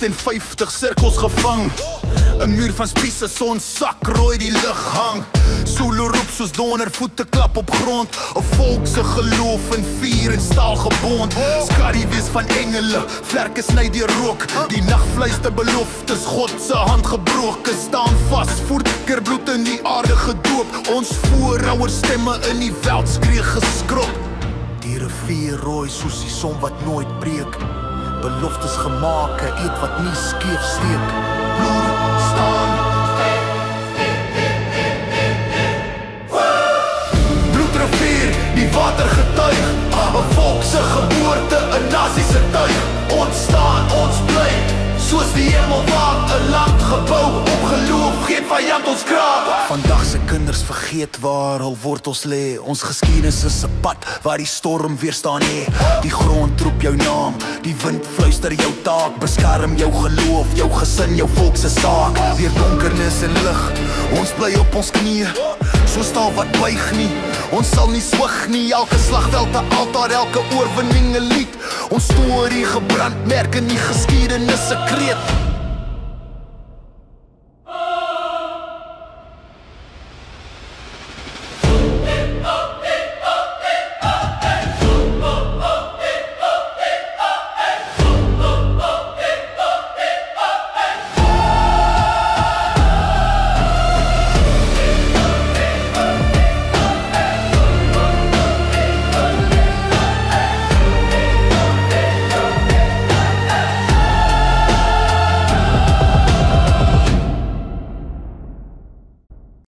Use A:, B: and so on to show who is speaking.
A: 150 sirkels gevang. 'n muur van spiese, son sak, rooi die lug hang. Solo roep soos donder, voete klap op grond. 'n volk se geloof in vuur en staal gebond. Skadu wees van engele, vlerke sny deur rook. Die nag fluister beloftes, God se hand gebroke. Staan vas, voet keer bloed in die aarde gedoop. Ons voorouers stemme in die veld skree geskrop. Die rivier rooi soos die son wat nooit breek. Beloftes gemaak, 'n eed wat nie skeef steek. Bloed staan. Bloedrivier, die water getuig. 'n volk se geboorte, 'n nasie se tuig. Ons staan, ons bly, soos die hemel waak. 'n land gebou op geloof, geen vyand ons kraak. Vandag se kinders vergeet waar hul wortels lê. Ons geskiedenis is 'n pad waar die storm weerstaan hê. Die grond roep jou naam, die wind fluister jou taak. Beskerm jou geloof, jou gesin, jou volk se saak. Deur donkernis en lig, ons bly op ons knieë. So staal wat buig nie, ons sal nie swig nie. Elke slagveld 'n altaar, elke oorwinning 'n lied. Ons storie gebrandmerk in die geskiedenis se kreet.